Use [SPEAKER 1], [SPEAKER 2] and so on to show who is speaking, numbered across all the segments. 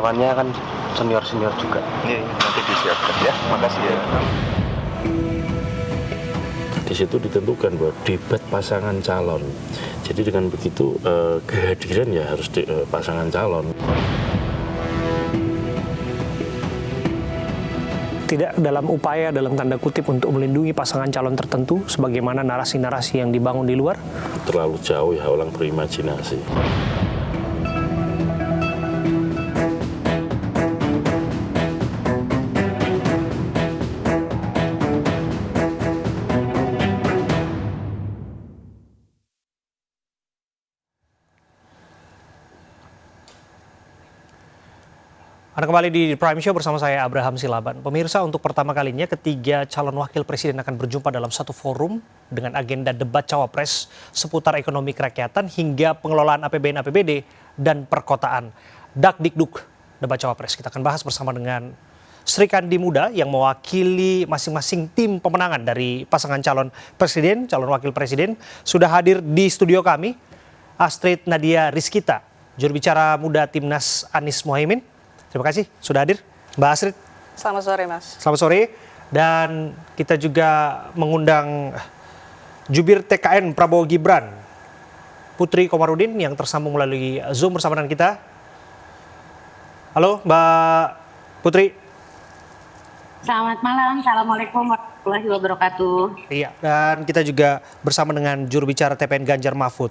[SPEAKER 1] lawannya kan senior-senior juga.
[SPEAKER 2] Iya, nanti disiapkan ya. Makasih ya.
[SPEAKER 3] Di situ ditentukan bahwa debat pasangan calon. Jadi dengan begitu kehadiran ya harus pasangan calon.
[SPEAKER 4] Tidak dalam upaya dalam tanda kutip untuk melindungi pasangan calon tertentu sebagaimana narasi-narasi yang dibangun di luar.
[SPEAKER 3] Terlalu jauh ya orang berimajinasi.
[SPEAKER 4] Anda kembali di Prime Show bersama saya Abraham Silaban. Pemirsa, untuk pertama kalinya ketiga calon wakil presiden akan berjumpa dalam satu forum dengan agenda debat cawapres seputar ekonomi kerakyatan hingga pengelolaan APBN APBD dan perkotaan. Dakdikduk debat cawapres. Kita akan bahas bersama dengan Sri Kandi Muda yang mewakili masing-masing tim pemenangan dari pasangan calon presiden, calon wakil presiden. Sudah hadir di studio kami Astrid Nadia Rizkita, juru bicara muda Timnas Anies Mohaimin. Terima kasih sudah hadir, Mbak Astrid.
[SPEAKER 5] Selamat sore, Mas.
[SPEAKER 4] Selamat sore. Dan kita juga mengundang Jubir TKN Prabowo Gibran, Putri Komarudin yang tersambung melalui Zoom bersama dengan kita. Halo, Mbak Putri.
[SPEAKER 6] Selamat malam, Assalamualaikum warahmatullahi wabarakatuh.
[SPEAKER 4] Iya, dan kita juga bersama dengan juru bicara TPN Ganjar Mahfud,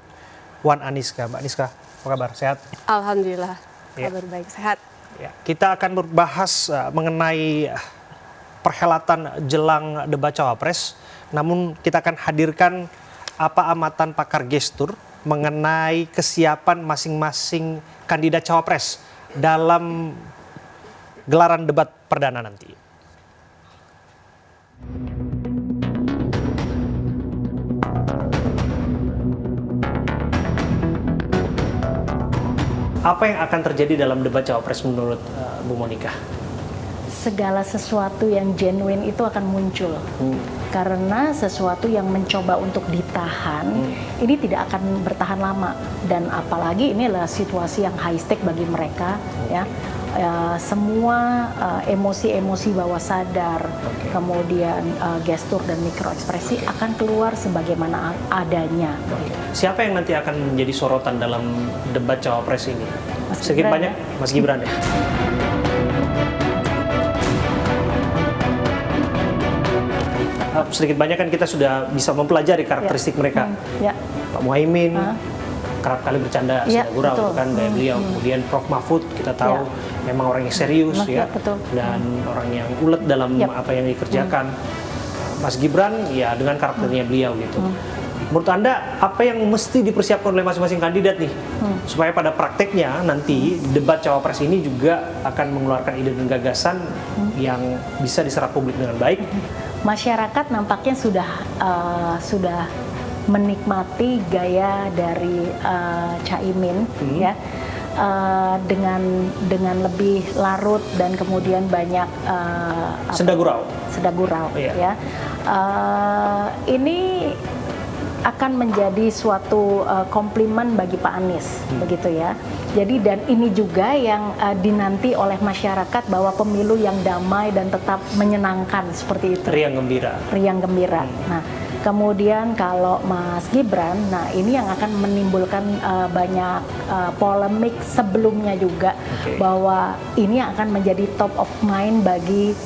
[SPEAKER 4] Wan Aniska. Mbak Aniska, apa kabar? Sehat?
[SPEAKER 5] Alhamdulillah,
[SPEAKER 4] Iya.
[SPEAKER 5] kabar baik, sehat.
[SPEAKER 4] Ya, kita akan berbahas mengenai perhelatan jelang debat cawapres. Namun kita akan hadirkan apa amatan pakar gestur mengenai kesiapan masing-masing kandidat cawapres dalam gelaran debat perdana nanti. Apa yang akan terjadi dalam debat cawapres menurut Bu Monika?
[SPEAKER 7] Segala sesuatu yang genuine itu akan muncul. Karena sesuatu yang mencoba untuk ditahan, ini tidak akan bertahan lama. Dan apalagi ini adalah situasi yang high stake bagi mereka. Ya. Semua emosi-emosi bawah sadar, kemudian gestur dan mikroekspresi akan keluar sebagaimana adanya.
[SPEAKER 4] Siapa yang nanti akan menjadi sorotan dalam debat cawapres ini? Sedikit
[SPEAKER 7] Gibran,
[SPEAKER 4] banyak,
[SPEAKER 7] ya?
[SPEAKER 4] Mas Gibran ya? Sedikit banyak kan kita sudah bisa mempelajari karakteristik mereka.
[SPEAKER 7] Ya.
[SPEAKER 4] Pak Muhaimin, kerap kali bercanda
[SPEAKER 7] Ya,
[SPEAKER 4] gurau
[SPEAKER 7] betul.
[SPEAKER 4] kan gaya beliau. Kemudian Prof Mahfud kita tahu memang orang yang serius ya,
[SPEAKER 7] betul.
[SPEAKER 4] dan orang yang ulet dalam apa yang dikerjakan. Mas Gibran ya dengan karakternya beliau gitu. Menurut Anda apa yang mesti dipersiapkan oleh masing-masing kandidat nih supaya pada prakteknya nanti debat cawapres ini juga akan mengeluarkan ide dan gagasan yang bisa diserap publik dengan baik?
[SPEAKER 7] Masyarakat nampaknya sudah menikmati gaya dari Caimin ya, dengan lebih larut dan kemudian banyak sedagurau ya. Ini akan menjadi suatu komplimen bagi Pak Anies begitu ya. Jadi dan ini juga yang dinanti oleh masyarakat bahwa pemilu yang damai dan tetap menyenangkan seperti itu.
[SPEAKER 4] Riang gembira.
[SPEAKER 7] Nah, kemudian kalau Mas Gibran, nah ini yang akan menimbulkan banyak polemik sebelumnya juga, bahwa ini akan menjadi top of mind bagi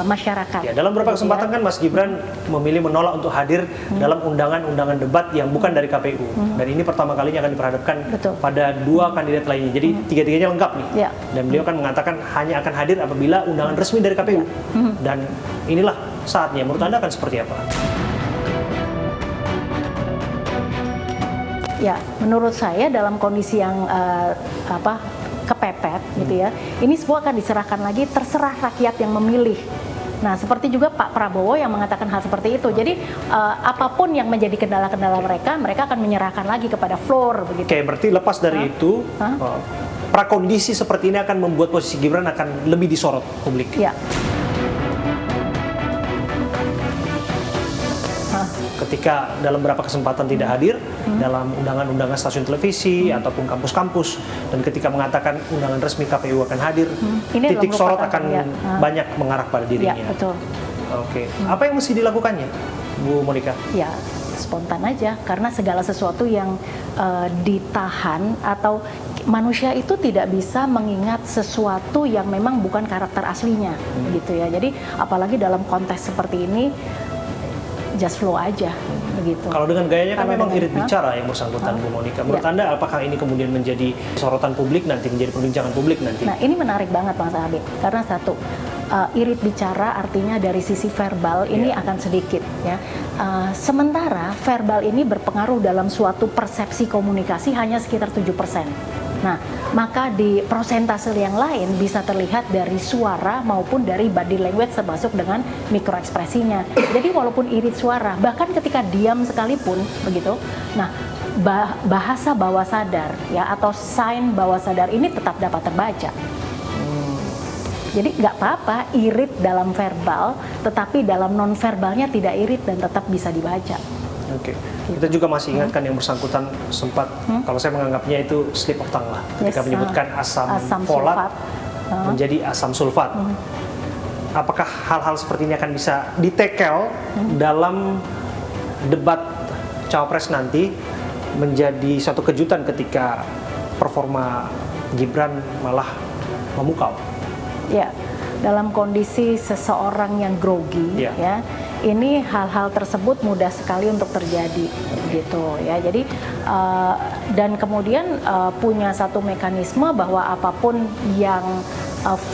[SPEAKER 7] masyarakat.
[SPEAKER 4] Ya, dalam beberapa kesempatan kan Mas Gibran memilih menolak untuk hadir dalam undangan-undangan debat yang bukan dari KPU. Dan ini pertama kalinya akan diperhadapkan pada dua kandidat lainnya. Jadi tiga-tiganya lengkap nih.
[SPEAKER 7] Ya.
[SPEAKER 4] Dan beliau kan mengatakan hanya akan hadir apabila undangan resmi dari KPU. Dan inilah saatnya. Menurut Anda akan seperti apa?
[SPEAKER 7] Ya, menurut saya dalam kondisi yang kepepet gitu ya, ini semua akan diserahkan lagi, terserah rakyat yang memilih. Nah, seperti juga Pak Prabowo yang mengatakan hal seperti itu. Jadi apapun yang menjadi kendala-kendala mereka akan menyerahkan lagi kepada floor begitu.
[SPEAKER 4] Oke, berarti lepas dari itu, prakondisi seperti ini akan membuat posisi Gibran akan lebih disorot publik.
[SPEAKER 7] Ya.
[SPEAKER 4] ketika dalam beberapa kesempatan tidak hadir dalam undangan-undangan stasiun televisi ataupun kampus-kampus, dan ketika mengatakan undangan resmi KPU akan hadir,
[SPEAKER 7] Ini
[SPEAKER 4] titik
[SPEAKER 7] adalah
[SPEAKER 4] sorot
[SPEAKER 7] merupakan,
[SPEAKER 4] akan banyak mengarah pada dirinya.
[SPEAKER 7] Ya, betul.
[SPEAKER 4] Oke, apa yang mesti dilakukannya, Bu Monica?
[SPEAKER 7] Ya, spontan aja, karena segala sesuatu yang ditahan atau manusia itu tidak bisa mengingat sesuatu yang memang bukan karakter aslinya, gitu ya. Jadi apalagi dalam konteks seperti ini, just flow aja, begitu.
[SPEAKER 4] Kalau dengan gayanya kan
[SPEAKER 7] Kalau
[SPEAKER 4] memang
[SPEAKER 7] dengan-
[SPEAKER 4] irit bicara yang bersangkutan, Bu Monica. Menurut
[SPEAKER 7] Ya.
[SPEAKER 4] Anda, apakah ini kemudian menjadi sorotan publik nanti, menjadi perbincangan publik nanti?
[SPEAKER 7] Nah, ini menarik banget Mas Habib, karena satu, irit bicara artinya dari sisi verbal ini akan sedikit ya. Sementara verbal ini berpengaruh dalam suatu persepsi komunikasi hanya sekitar 7%. Nah, maka di persentase yang lain bisa terlihat dari suara maupun dari body language termasuk dengan mikroekspresinya. Jadi walaupun irit suara, bahkan ketika diam sekalipun begitu. Nah, bahasa bawah sadar ya atau sign bawah sadar ini tetap dapat terbaca. Jadi nggak apa-apa irit dalam verbal, tetapi dalam non-verbalnya tidak irit dan tetap bisa dibaca.
[SPEAKER 4] Oke. Kita juga masih ingatkan yang bersangkutan sempat, kalau saya menganggapnya itu slip of tongue lah, ketika
[SPEAKER 7] Yes,
[SPEAKER 4] menyebutkan asam
[SPEAKER 7] asam
[SPEAKER 4] folat
[SPEAKER 7] sulfat.
[SPEAKER 4] menjadi asam sulfat. Apakah hal-hal seperti ini akan bisa ditekel dalam debat cawapres nanti, menjadi suatu kejutan ketika performa Gibran malah memukau?
[SPEAKER 7] Ya, dalam kondisi seseorang yang grogi,
[SPEAKER 4] Ya.
[SPEAKER 7] ya, ini hal-hal tersebut mudah sekali untuk terjadi, gitu ya. Jadi dan kemudian punya satu mekanisme bahwa apapun yang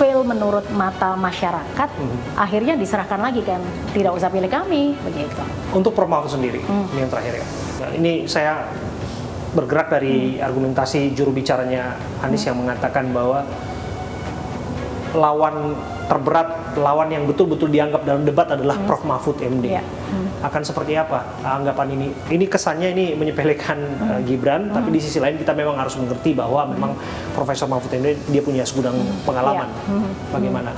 [SPEAKER 7] fail menurut mata masyarakat, akhirnya diserahkan lagi kan, tidak usah pilih kami, begitu.
[SPEAKER 4] Untuk Prof. Mahfud sendiri, ini yang terakhir ya. Nah, ini saya bergerak dari argumentasi juru bicaranya Anies yang mengatakan bahwa lawan terberat, lawan yang betul-betul dianggap dalam debat adalah Prof. Mahfud MD.
[SPEAKER 7] Ya.
[SPEAKER 4] Akan seperti apa anggapan ini? Ini kesannya ini menyepelekan Gibran, tapi di sisi lain kita memang harus mengerti bahwa memang Profesor Mahfud MD dia punya segudang pengalaman. Bagaimana?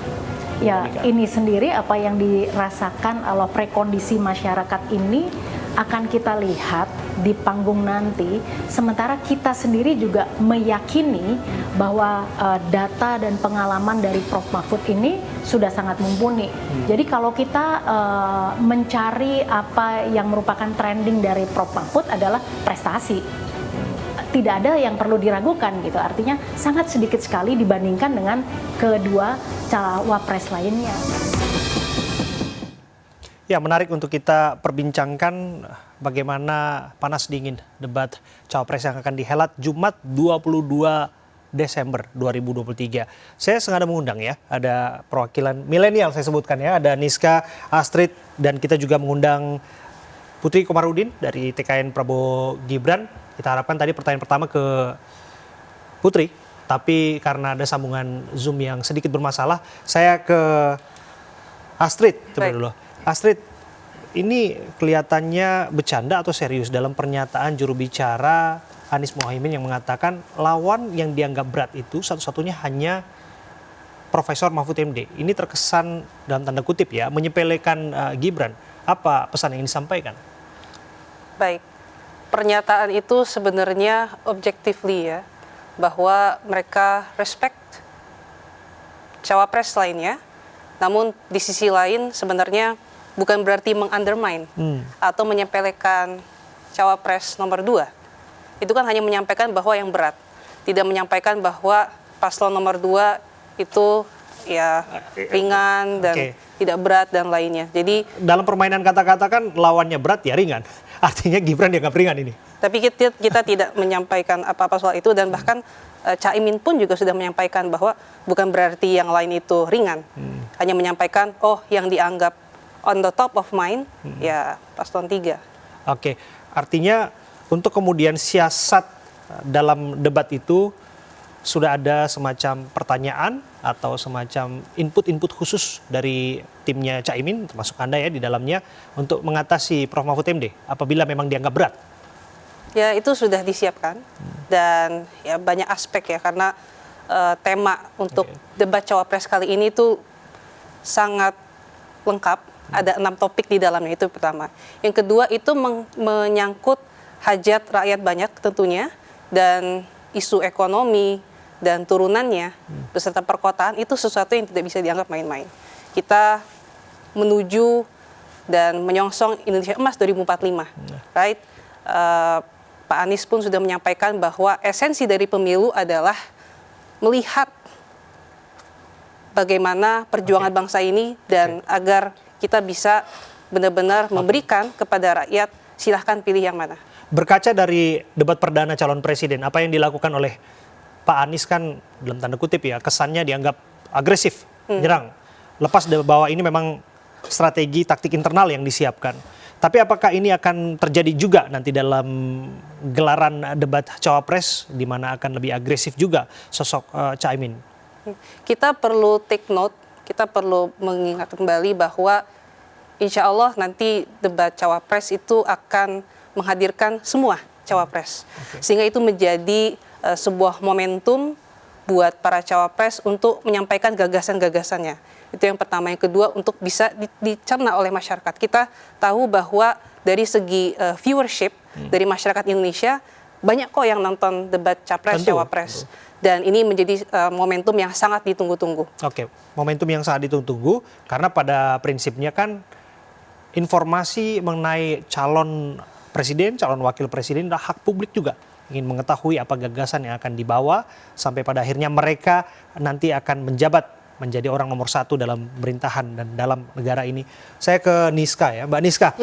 [SPEAKER 7] Ya,
[SPEAKER 4] Monica?
[SPEAKER 7] ini sendiri apa yang dirasakan oleh prekondisi masyarakat ini akan kita lihat di panggung nanti, sementara kita sendiri juga meyakini bahwa data dan pengalaman dari Prof. Mahfud ini sudah sangat mumpuni. Jadi kalau kita mencari apa yang merupakan trending dari Prof. Mahfud adalah prestasi, tidak ada yang perlu diragukan gitu. Artinya sangat sedikit sekali dibandingkan dengan kedua cawapres lainnya.
[SPEAKER 4] Ya, menarik untuk kita perbincangkan bagaimana panas dingin debat cawapres yang akan dihelat Jumat 22 Desember 2023. Saya sengaja mengundang ya, ada perwakilan milenial saya sebutkan ya, ada Niska, Astrid, dan kita juga mengundang Putri Komarudin dari TKN Prabowo Gibran. Kita harapkan tadi pertanyaan pertama ke Putri, tapi karena ada sambungan Zoom yang sedikit bermasalah, saya ke Astrid terlebih dulu. Astrid, ini kelihatannya bercanda atau serius dalam pernyataan juru bicara Anies Mohaimin yang mengatakan lawan yang dianggap berat itu satu-satunya hanya Profesor Mahfud MD. Ini terkesan dalam tanda kutip ya, menyepelekan Gibran. Apa pesan yang disampaikan?
[SPEAKER 5] Baik, pernyataan itu sebenarnya objectively ya, bahwa mereka respect cawapres lainnya, namun di sisi lain sebenarnya bukan berarti mengundermine atau menyepelekan cawapres nomor 2. Itu kan hanya menyampaikan bahwa yang berat, tidak menyampaikan bahwa paslon nomor 2 itu ya ringan dan tidak berat dan lainnya. Jadi
[SPEAKER 4] dalam permainan kata-kata kan lawannya berat ya ringan. Artinya Gibran dianggap ringan ini.
[SPEAKER 5] tapi kita tidak menyampaikan apa-apa soal itu, dan bahkan Caimin pun juga sudah menyampaikan bahwa bukan berarti yang lain itu ringan. Hanya menyampaikan yang dianggap on the top of mind ya paslon 3.
[SPEAKER 4] Oke, artinya untuk kemudian siasat dalam debat itu sudah ada semacam pertanyaan atau semacam input-input khusus dari timnya Caimin, termasuk Anda ya di dalamnya, untuk mengatasi Prof. Mahfud MD apabila memang dianggap berat?
[SPEAKER 5] Ya, itu sudah disiapkan dan ya banyak aspek ya, karena tema untuk debat cawapres kali ini tuh sangat lengkap Ada 6 topik di dalamnya, itu pertama. Yang kedua itu menyangkut hajat rakyat banyak tentunya, dan isu ekonomi dan turunannya beserta perkotaan itu sesuatu yang tidak bisa dianggap main-main. Kita menuju dan menyongsong Indonesia Emas 2045, right? Pak Anies pun sudah menyampaikan bahwa esensi dari pemilu adalah melihat bagaimana perjuangan bangsa ini dan agar kita bisa benar-benar memberikan kepada rakyat, silahkan pilih yang mana.
[SPEAKER 4] Berkaca dari debat perdana calon presiden, apa yang dilakukan oleh Pak Anies kan dalam tanda kutip ya, kesannya dianggap agresif, menyerang. Lepas dari bahwa ini memang strategi taktik internal yang disiapkan. Tapi apakah ini akan terjadi juga nanti dalam gelaran debat cawapres di mana akan lebih agresif juga sosok Caimin?
[SPEAKER 5] Kita perlu take note, kita perlu mengingat kembali bahwa insya Allah nanti debat cawapres itu akan menghadirkan semua cawapres. Sehingga itu menjadi sebuah momentum buat para cawapres untuk menyampaikan gagasan-gagasannya. Itu yang pertama. Yang kedua, untuk bisa dicerna oleh masyarakat. Kita tahu bahwa dari segi viewership dari masyarakat Indonesia, banyak kok yang nonton debat capres, cawapres. Dan ini menjadi momentum yang sangat ditunggu-tunggu.
[SPEAKER 4] Oke, momentum yang sangat ditunggu-tunggu karena pada prinsipnya kan informasi mengenai calon presiden, calon wakil presiden adalah hak publik juga. Ingin mengetahui apa gagasan yang akan dibawa sampai pada akhirnya mereka nanti akan menjabat menjadi orang nomor 1 dalam pemerintahan dan dalam negara ini. Saya ke Niska ya, Mbak Niska.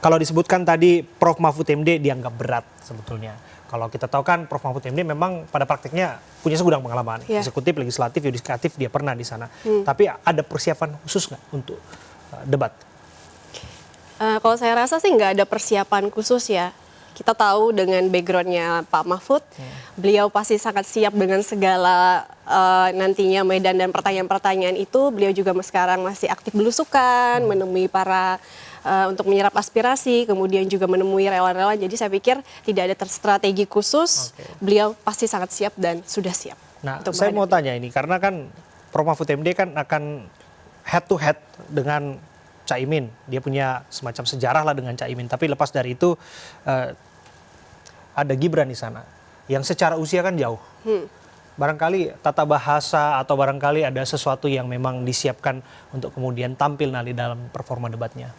[SPEAKER 4] Kalau disebutkan tadi Prof. Mahfud MD dianggap berat sebetulnya. Kalau kita tahu kan Prof. Mahfud MD memang pada praktiknya punya segudang pengalaman. Eksekutif, legislatif, yudikatif dia pernah di sana. Tapi ada persiapan khusus nggak untuk debat?
[SPEAKER 8] Kalau saya rasa sih nggak ada persiapan khusus ya. Kita tahu dengan backgroundnya Pak Mahfud, beliau pasti sangat siap dengan segala nantinya medan dan pertanyaan-pertanyaan itu. Beliau juga sekarang masih aktif belusukan, menemui para untuk menyerap aspirasi, kemudian juga menemui relawan-relawan. Jadi saya pikir tidak ada strategi khusus, beliau pasti sangat siap dan sudah siap.
[SPEAKER 4] Nah, saya mau tanya ini, karena kan Prof. Mahfud MD kan akan head to head dengan Caimin. Dia punya semacam sejarah lah dengan Caimin. Tapi lepas dari itu ada Gibran di sana yang secara usia kan jauh. Barangkali tata bahasa atau barangkali ada sesuatu yang memang disiapkan untuk kemudian tampil nanti dalam performa debatnya.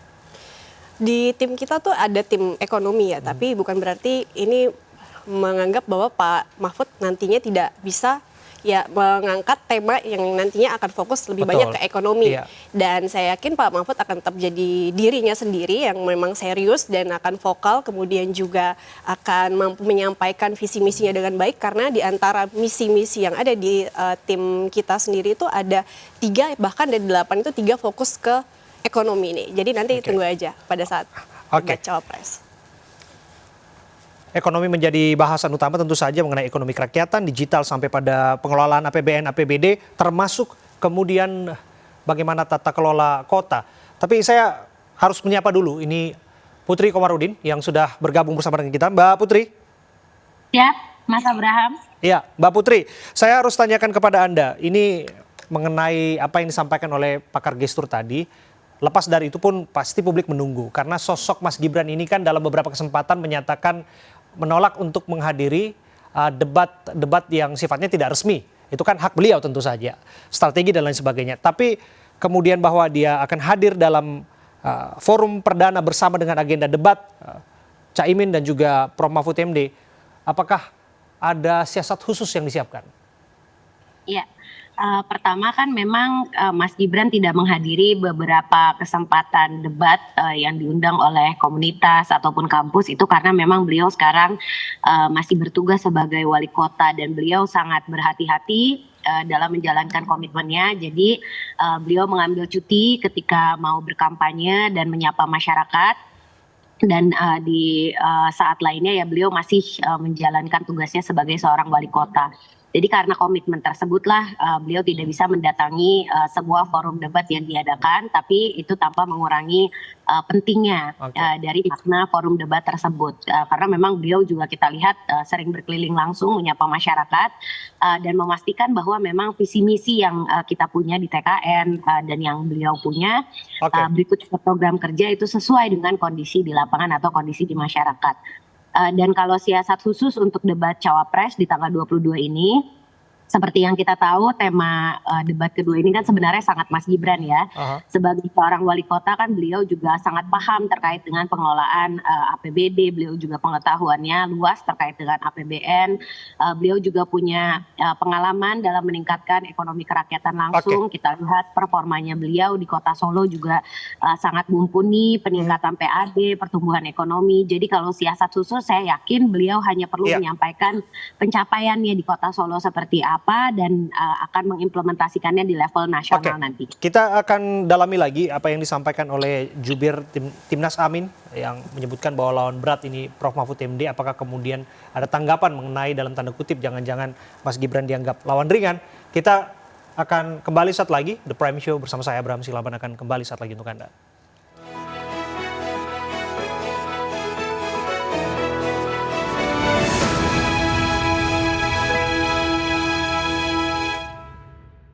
[SPEAKER 8] Di tim kita tuh ada tim ekonomi ya, tapi bukan berarti ini menganggap bahwa Pak Mahfud nantinya tidak bisa ya mengangkat tema yang nantinya akan fokus lebih banyak ke ekonomi. Dan saya yakin Pak Mahfud akan tetap jadi dirinya sendiri yang memang serius dan akan vokal, kemudian juga akan mampu menyampaikan visi misinya dengan baik, karena di antara misi-misi yang ada di tim kita sendiri itu ada 3, bahkan dari 8 itu 3 fokus ke ekonomi nih. Jadi nanti tunggu aja pada saat debat cawapres.
[SPEAKER 4] Ekonomi menjadi bahasan utama tentu saja mengenai ekonomi kerakyatan, digital sampai pada pengelolaan APBN, APBD, termasuk kemudian bagaimana tata kelola kota. Tapi saya harus menyapa dulu, ini Putri Komarudin yang sudah bergabung bersama dengan kita. Mbak Putri.
[SPEAKER 6] Ya, Mas Abraham.
[SPEAKER 4] Ya, Mbak Putri, saya harus tanyakan kepada Anda, ini mengenai apa yang disampaikan oleh pakar gestur tadi. Lepas dari itu pun pasti publik menunggu, karena sosok Mas Gibran ini kan dalam beberapa kesempatan menyatakan menolak untuk menghadiri debat yang sifatnya tidak resmi. Itu kan hak beliau tentu saja, strategi dan lain sebagainya. Tapi kemudian bahwa dia akan hadir dalam forum perdana bersama dengan agenda debat Caimin dan juga Prof. Mahfud MD, apakah ada siasat khusus yang disiapkan?
[SPEAKER 6] Iya. Pertama kan memang Mas Gibran tidak menghadiri beberapa kesempatan debat yang diundang oleh komunitas ataupun kampus itu karena memang beliau sekarang masih bertugas sebagai wali kota dan beliau sangat berhati-hati dalam menjalankan komitmennya. Jadi beliau mengambil cuti ketika mau berkampanye dan menyapa masyarakat. Dan di saat lainnya ya beliau masih menjalankan tugasnya sebagai seorang wali kota. Jadi karena komitmen tersebutlah beliau tidak bisa mendatangi sebuah forum debat yang diadakan, tapi itu tanpa mengurangi pentingnya dari makna forum debat tersebut. Karena memang beliau juga kita lihat sering berkeliling langsung menyapa masyarakat dan memastikan bahwa memang visi misi yang kita punya di TKN dan yang beliau punya berikut program kerja itu sesuai dengan kondisi di lapangan atau kondisi di masyarakat. Dan kalau siasat khusus untuk debat cawapres di tanggal 22 ini, seperti yang kita tahu tema debat kedua ini kan sebenarnya sangat Mas Gibran ya. Sebagai seorang wali kota kan beliau juga sangat paham terkait dengan pengelolaan APBD, beliau juga pengetahuannya luas terkait dengan APBN, beliau juga punya pengalaman dalam meningkatkan ekonomi kerakyatan langsung. Kita lihat performanya beliau di kota Solo juga sangat mumpuni, peningkatan PAD, pertumbuhan ekonomi. Jadi kalau siasat khusus saya yakin beliau hanya perlu menyampaikan pencapaiannya di kota Solo seperti apa dan akan mengimplementasikannya di level nasional nanti.
[SPEAKER 4] Kita akan dalami lagi apa yang disampaikan oleh jubir Timnas Amin yang menyebutkan bahwa lawan berat ini Prof Mahfud MD. Apakah kemudian ada tanggapan mengenai dalam tanda kutip jangan-jangan Mas Gibran dianggap lawan ringan? Kita akan kembali saat lagi. The Prime Show bersama saya Abraham Silaban akan kembali saat lagi untuk Anda.